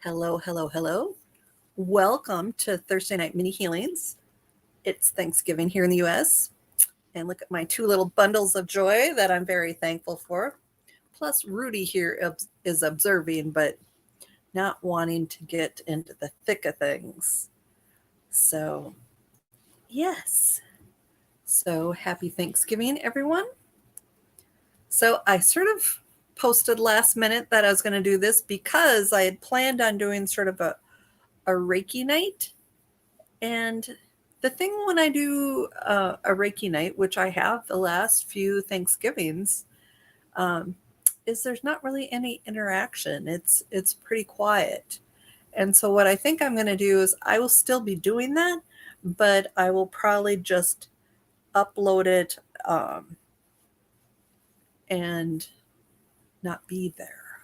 Hello, hello, hello. Welcome to Thursday Night Mini Healings. It's Thanksgiving here in the US. And look at my two little bundles of joy that I'm very thankful for. Plus, Rudy here is observing, but not wanting to get into the thick of things. So, yes. So, happy Thanksgiving, everyone. So, I sort of posted last minute that I was going to do this because I had planned on doing sort of a Reiki night. And the thing when I do a Reiki night, which I have the last few Thanksgivings, is there's not really any interaction. It's pretty quiet. And so what I think I'm going to do is I will still be doing that, but I will probably just upload it and not be there.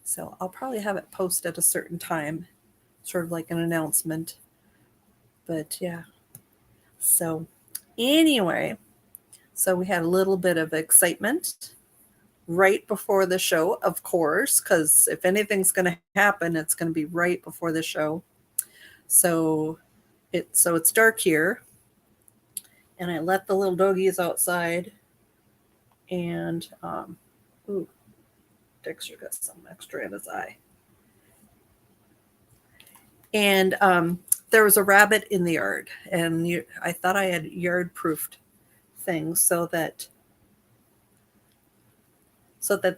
So I'll probably have it posted at a certain time, sort of like an announcement. But yeah. So anyway, so we had a little bit of excitement right before the show, of course, because if anything's going to happen, it's going to be right before the show. So it's dark here, and I let the little doggies outside, and Dexter got some extra in his eye, and there was a rabbit in the yard, and I thought I had yard-proofed things so that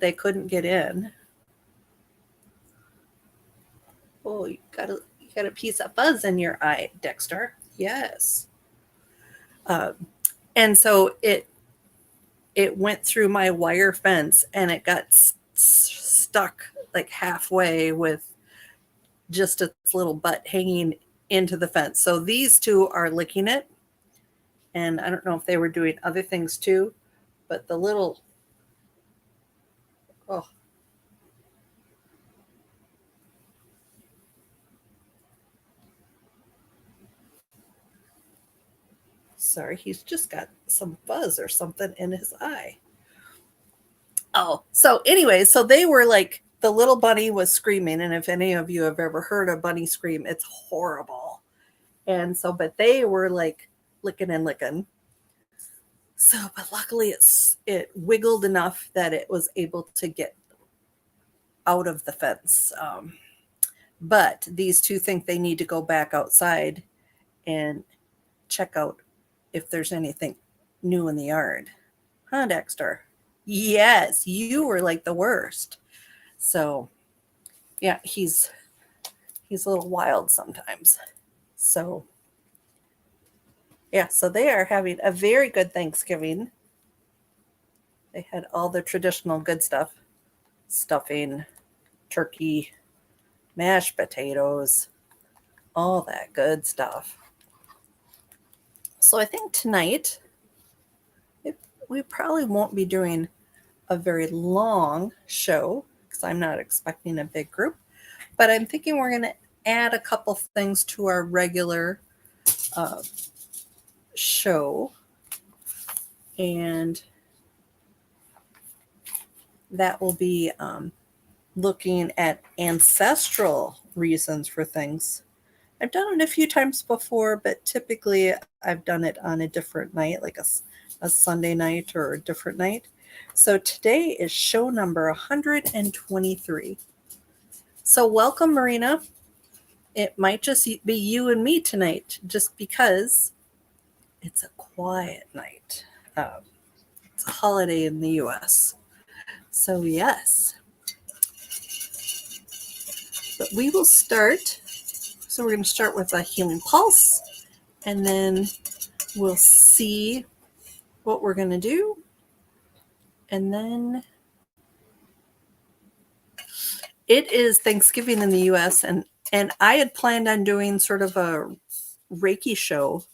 they couldn't get in. Oh, you got a piece of fuzz in your eye, Dexter. Yes. And so it went through my wire fence and it got stuck like halfway with just its little butt hanging into the fence. So these two are licking it. And I don't know if they were doing other things too, but the little, oh, sorry, he's just got some fuzz or something in his eye. Oh, so anyway, so they were like, the little bunny was screaming. And if any of you have ever heard a bunny scream, it's horrible. And so, but they were like licking and licking. So, but luckily it wiggled enough that it was able to get out of the fence. But these two think they need to go back outside and check out if there's anything new in the yard. Huh, Dexter? Yes, you were like the worst. So, yeah, he's a little wild sometimes. So, yeah, so they are having a very good Thanksgiving. They had all the traditional good stuff: stuffing, turkey, mashed potatoes, all that good stuff. So I think tonight we probably won't be doing a very long show because I'm not expecting a big group, but I'm thinking we're going to add a couple things to our regular show, and that will be looking at ancestral reasons for things. I've done it a few times before, but typically I've done it on a different night, like a Sunday night or a different night. So today is show number 123. So welcome, Marina. It might just be you and me tonight, just because it's a quiet night. It's a holiday in the US. So yes. But we will start. So we're going to start with a healing pulse, and then we'll see what we're going to do. And then it is Thanksgiving in the US, and I had planned on doing sort of a Reiki show,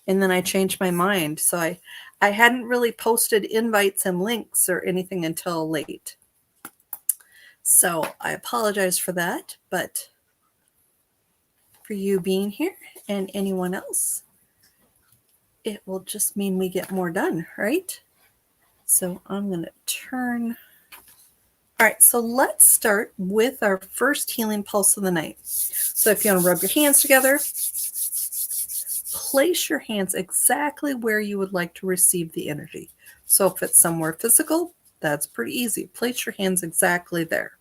and then I changed my mind. So I hadn't really posted invites and links or anything until late. So I apologize for that, but for you being here and anyone else, it will just mean we get more done, right? So I'm going to turn All right, so let's start with our first healing pulse of the night. So if you want to rub your hands together, place your hands exactly where you would like to receive the energy. So if it's somewhere physical, that's pretty easy. Place your hands exactly there.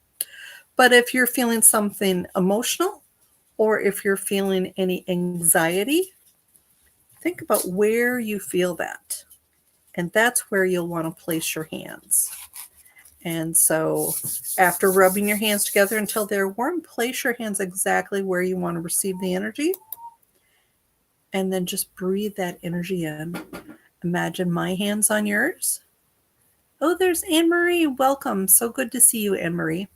But if you're feeling something emotional, or if you're feeling any anxiety, think about where you feel that. And that's where you'll want to place your hands. And so after rubbing your hands together until they're warm, place your hands exactly where you want to receive the energy. And then just breathe that energy in. Imagine my hands on yours. Oh, there's Anne-Marie. Welcome. So good to see you, Anne-Marie.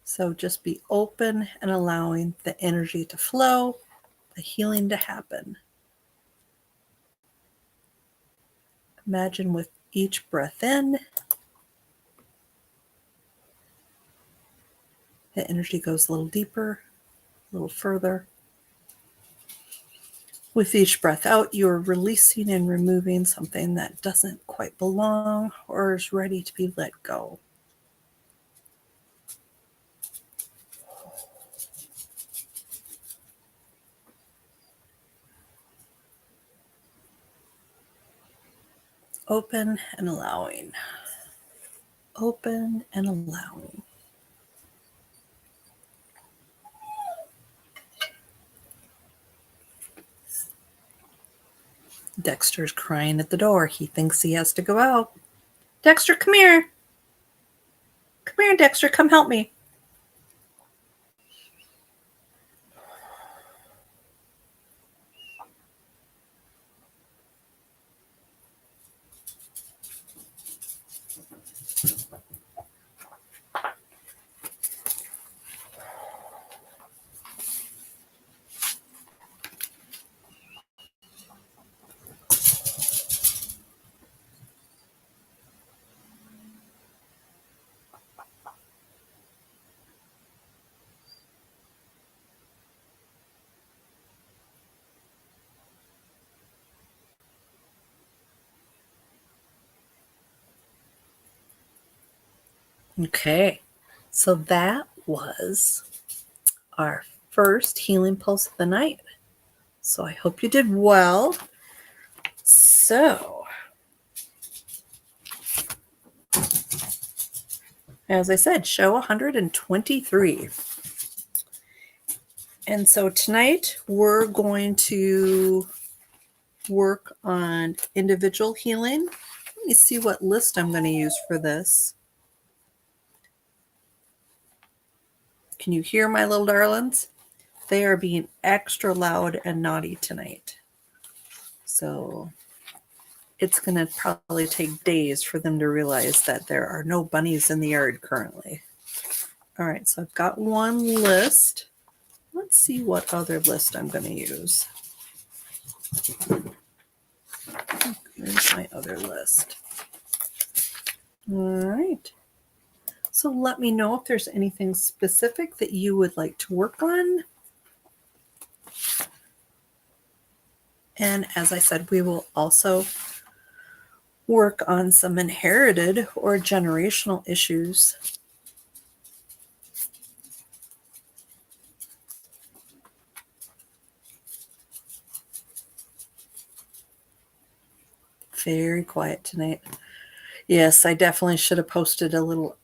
So just be open and allowing the energy to flow, the healing to happen. Imagine with each breath in, the energy goes a little deeper, a little further. With each breath out, you're releasing and removing something that doesn't quite belong or is ready to be let go. Open and allowing. Open and allowing. Dexter's crying at the door. He thinks he has to go out. Dexter, come here. Come here, Dexter. Come help me. Okay, so that was our first healing pulse of the night. So I hope you did well. So, as I said, show 123. And so tonight we're going to work on individual healing. Let me see what list I'm going to use for this. Can you hear my little darlings? They are being extra loud and naughty tonight. So it's going to probably take days for them to realize that there are no bunnies in the yard currently. All right, so I've got one list. Let's see what other list I'm going to use. Here's my other list. All right. So let me know if there's anything specific that you would like to work on. And as I said, we will also work on some inherited or generational issues. Very quiet tonight. Yes, I definitely should have posted a little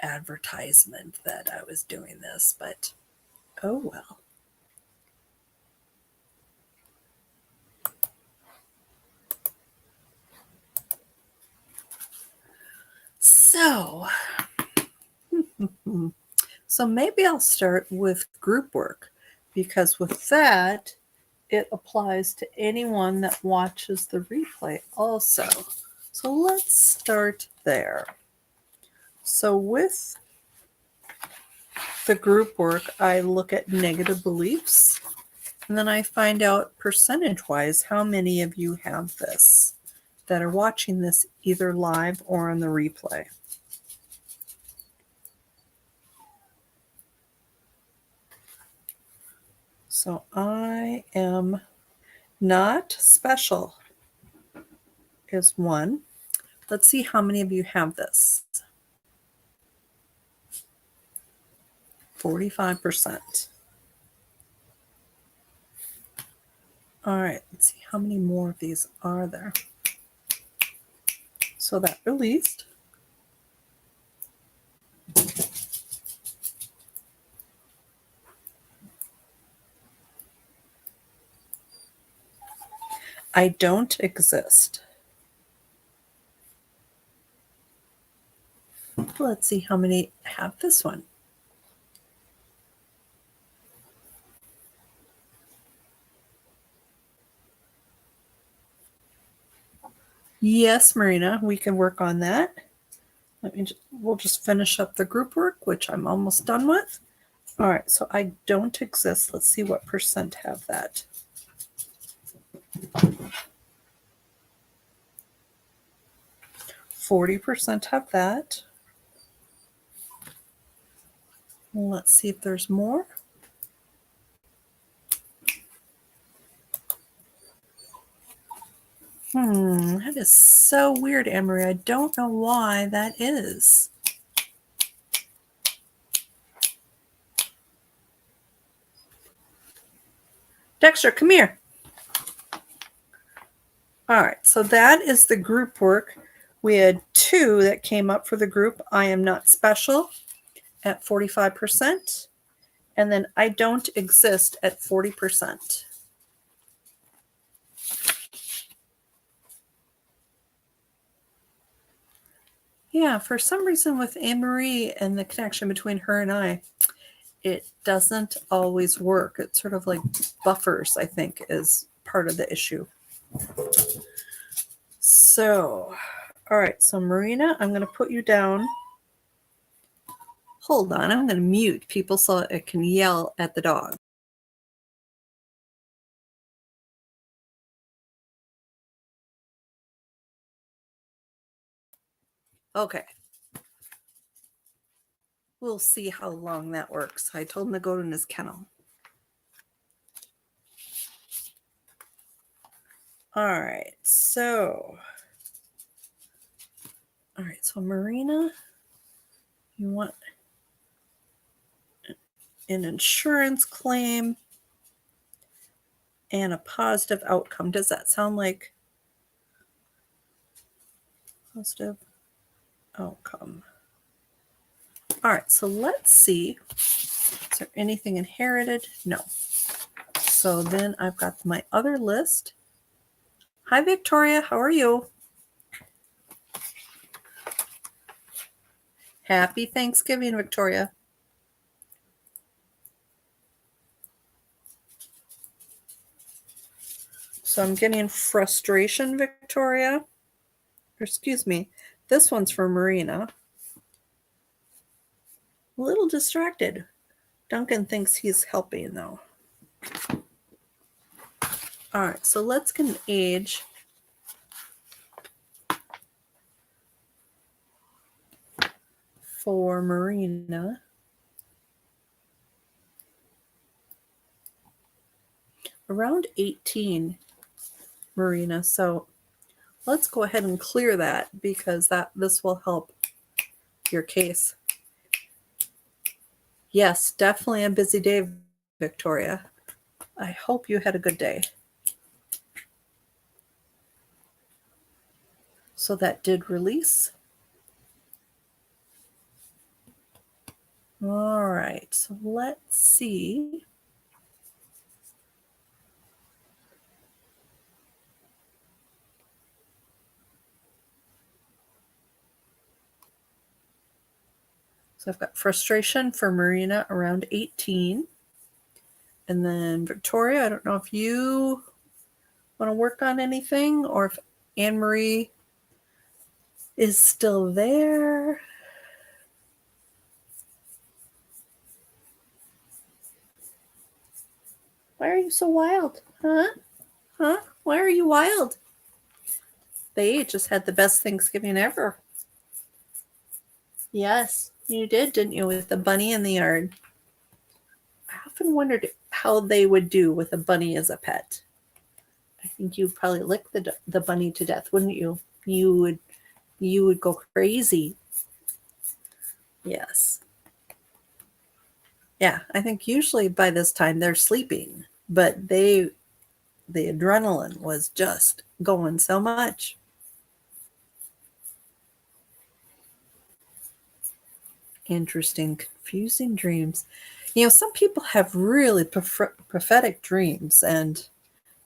advertisement that I was doing this, but oh well. So maybe I'll start with group work, because with that, it applies to anyone that watches the replay also. So let's start there. So with the group work, I look at negative beliefs, and then I find out percentage-wise how many of you have this that are watching this either live or on the replay. So I am not special is one. Let's see how many of you have this. 45%. All right, let's see how many more of these are there. So that released. I don't exist. Let's see how many have this one. Yes, Marina, we can work on that. We'll just finish up the group work, which I'm almost done with. All right, so I don't exist. Let's see what percent have that. 40% have that. Let's see if there's more. That is so weird, Emery. I don't know why that is. Dexter, come here. All right, so that is the group work. We had 2 that came up for the group. I am not special at 45%, and then I don't exist at 40%. Yeah, for some reason with Anne-Marie and the connection between her and I, it doesn't always work. It sort of like buffers, I think, is part of the issue. So, all right, so Marina, I'm going to put you down. Hold on, I'm going to mute people so it can yell at the dog. Okay. We'll see how long that works. I told him to go in his kennel. All right, so Marina, you want an insurance claim and a positive outcome. Does that sound like positive outcome? All right, so let's see. Is there anything inherited? No. So then I've got my other list. Hi, Victoria. How are you? Happy Thanksgiving, Victoria. So I'm getting frustration, Victoria. Or excuse me, this one's for Marina. A little distracted. Duncan thinks he's helping, though. All right, so let's get an age. For Marina. Around 18, Marina. So let's go ahead and clear that because this will help your case. Yes, definitely a busy day, Victoria. I hope you had a good day. So that did release. All right, so let's see. So I've got frustration for Marina around 18. And then Victoria, I don't know if you want to work on anything or if Anne-Marie is still there. Why are you so wild? Huh? Why are you wild? They just had the best Thanksgiving ever. Yes, you didn't you, with the bunny in the yard? I often wondered how they would do with a bunny as a pet. I think you'd probably lick the bunny to death, wouldn't you? You would you would go crazy. Yes. Yeah, I think usually by this time they're sleeping, but the adrenaline was just going so much. Interesting, confusing dreams. Some people have really prophetic dreams, and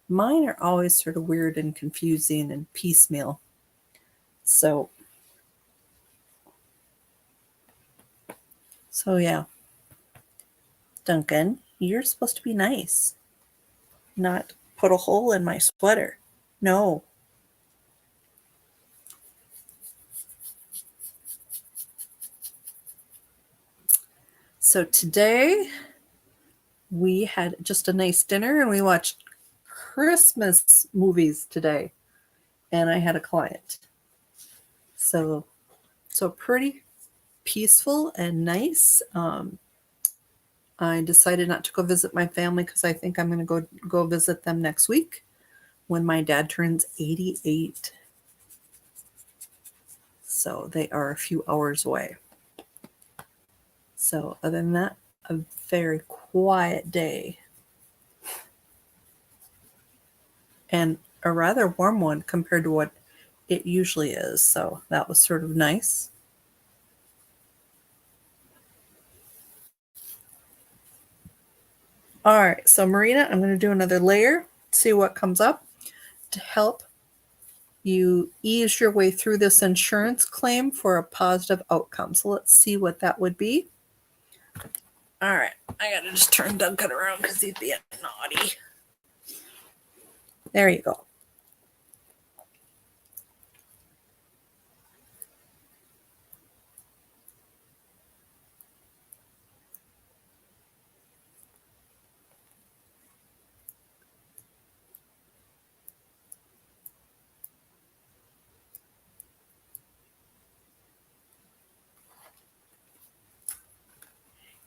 mine are always sort of weird and confusing and piecemeal. So yeah. Duncan, you're supposed to be nice, not put a hole in my sweater. No. So today we had just a nice dinner and we watched Christmas movies today. And I had a client. So pretty peaceful and nice. I decided not to go visit my family because I think I'm going to go visit them next week when my dad turns 88. So they are a few hours away. So other than that, a very quiet day. And a rather warm one compared to what it usually is. So that was sort of nice. All right, so Marina, I'm going to do another layer, see what comes up to help you ease your way through this insurance claim for a positive outcome. So let's see what that would be. All right, I got to just turn Duncan around because he's being naughty. There you go.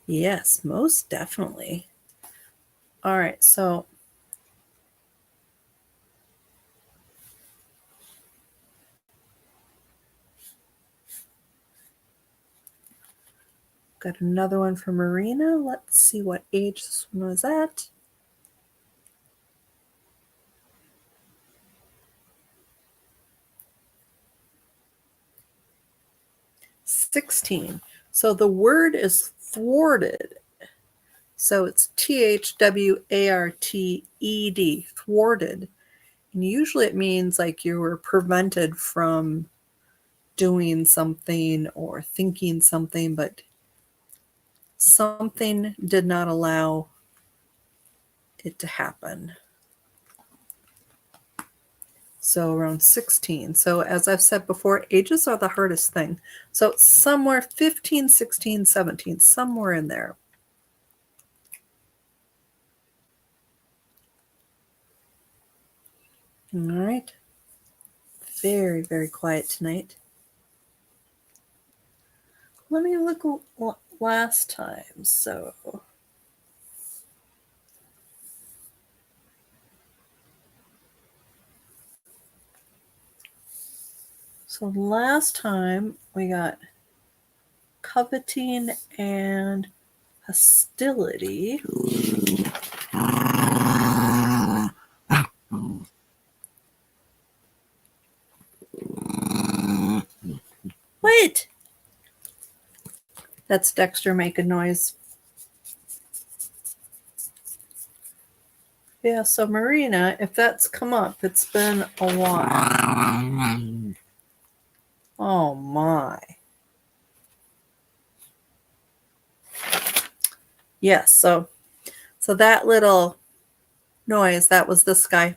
Yes, most definitely. All right, so got another one for Marina. Let's see what age this one was at. $16. So the word is thwarted. So it's THWARTED, thwarted. And usually it means like you were prevented from doing something or thinking something, but something did not allow it to happen. So around 16. So as I've said before, ages are the hardest thing. So somewhere 15, 16, 17, somewhere in there. All right. Very, very quiet tonight. Let me look last time. So last time we got coveting and hostility. Wait! That's Dexter making noise. Yeah, so Marina, if that's come up, it's been a while. Oh my. Yes, so that little noise, that was this guy.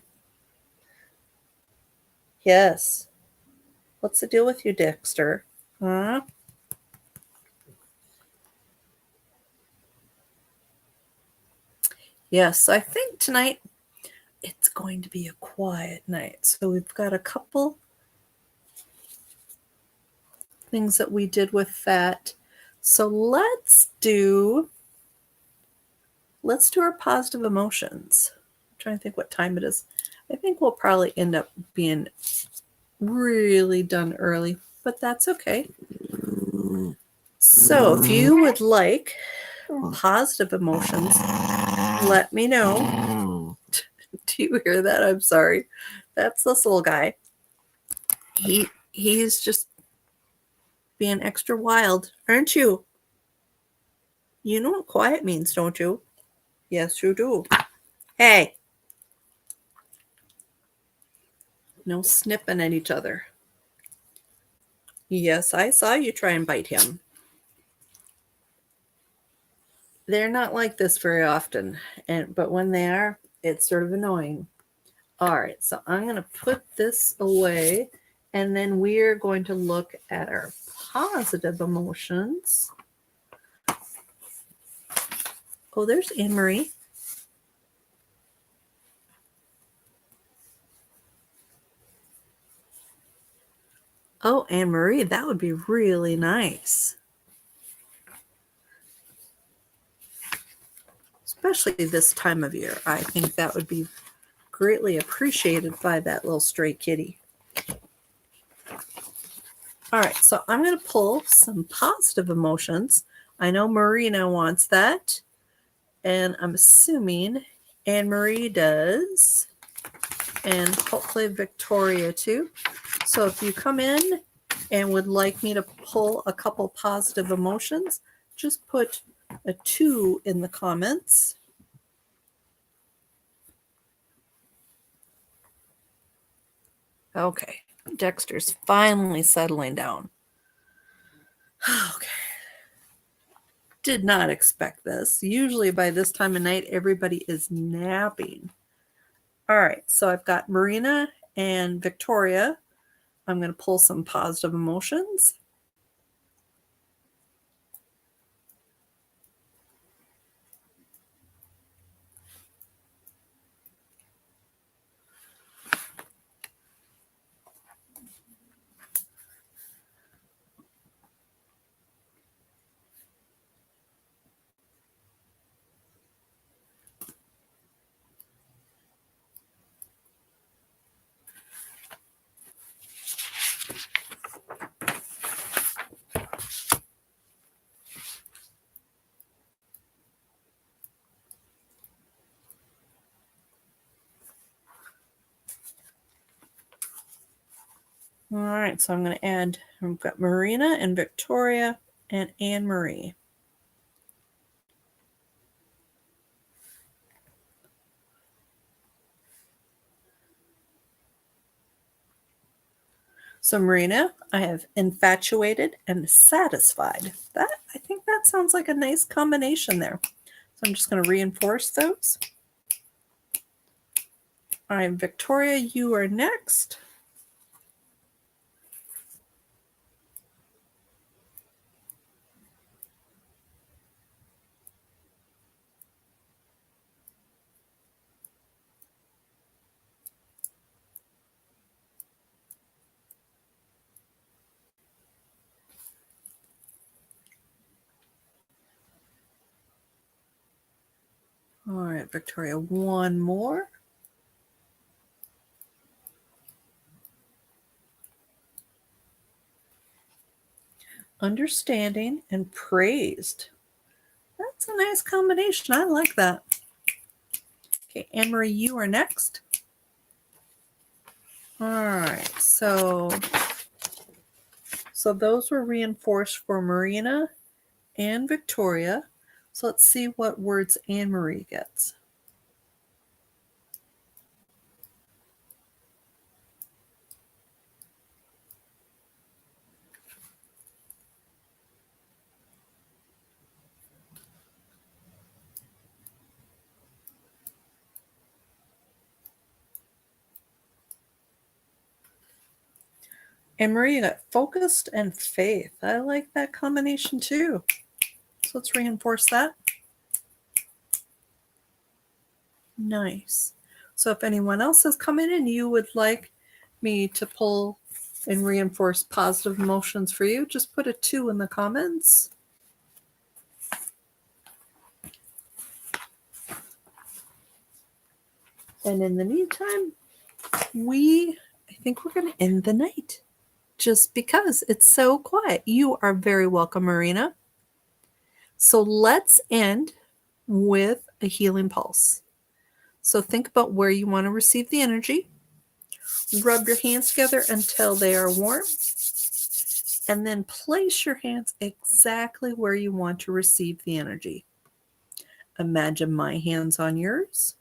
Yes. What's the deal with you, Dexter? Huh? Yes, I think tonight it's going to be a quiet night. So we've got a couple things that we did with that. So let's do our positive emotions. I'm trying to think what time it is. I think we'll probably end up being really done early. but that's okay. So if you would like positive emotions, let me know. Do you hear that? I'm sorry. That's this little guy. He's just being extra wild, aren't you? You know what quiet means, don't you? Yes, you do. Hey. No snipping at each other. Yes, I saw you try and bite him. They're not like this very often, but when they are, it's sort of annoying. All right, so I'm going to put this away, and then we're going to look at our positive emotions. Oh, there's Anne-Marie. Oh, Anne-Marie, that would be really nice. Especially this time of year. I think that would be greatly appreciated by that little stray kitty. All right, so I'm going to pull some positive emotions. I know Marina wants that, and I'm assuming Anne-Marie does, and hopefully Victoria too. So if you come in and would like me to pull a couple positive emotions, just put a 2 in the comments. Okay, Dexter's finally settling down. Okay. Did not expect this. Usually by this time of night, everybody is napping. All right, so I've got Marina and Victoria. I'm going to pull some positive emotions. All right, so I'm going to add, I've got Marina and Victoria and Anne-Marie. So Marina, I have infatuated and satisfied. I think that sounds like a nice combination there. So I'm just going to reinforce those. All right, Victoria, you are next. All right, Victoria, one more. Understanding and praised. That's a nice combination. I like that. Okay, Anne-Marie, you are next. All right, so those were reinforced for Marina and Victoria. So let's see what words Anne-Marie gets. Anne-Marie, you got focused and faith. I like that combination too. So let's reinforce that. Nice. So if anyone else has come in and you would like me to pull and reinforce positive emotions for you, just put a 2 in the comments. And in the meantime, I think we're going to end the night. just because it's so quiet. You are very welcome, Marina. So let's end with a healing pulse. So think about where you want to receive the energy. Rub your hands together until they are warm. And then place your hands exactly where you want to receive the energy. Imagine my hands on yours.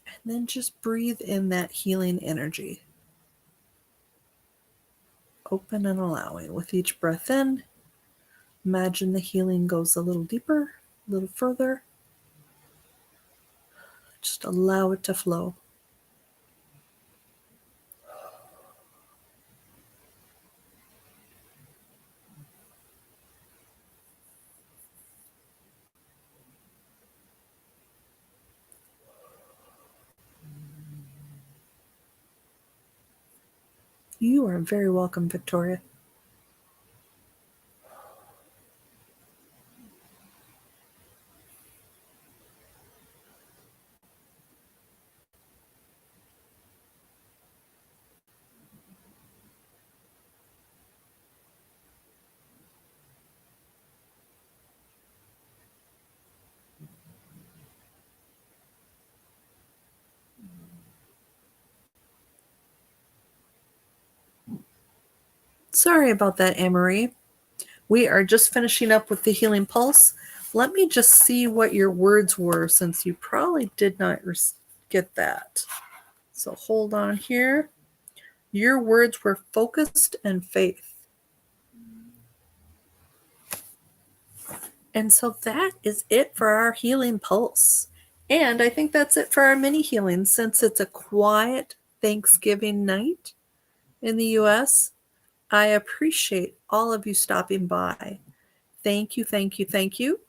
And then just breathe in that healing energy. Open and allowing. With each breath in, imagine the healing goes a little deeper, a little further. Just allow it to flow. You are very welcome, Victoria. Sorry about that, Anne-Marie. We are just finishing up with the healing pulse. Let me just see what your words were, since you probably did not get that. So hold on here. Your words were focused and faith. And so that is it for our healing pulse. And I think that's it for our mini healing. Since it's a quiet Thanksgiving night in the US, I appreciate all of you stopping by. Thank you, thank you, thank you.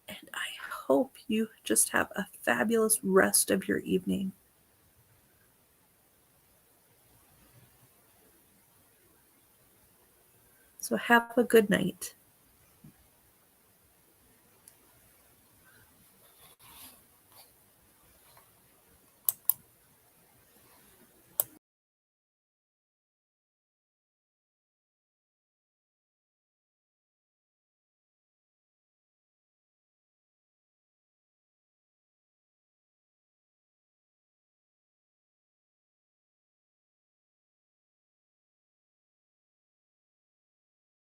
And I hope you just have a fabulous rest of your evening. So have a good night.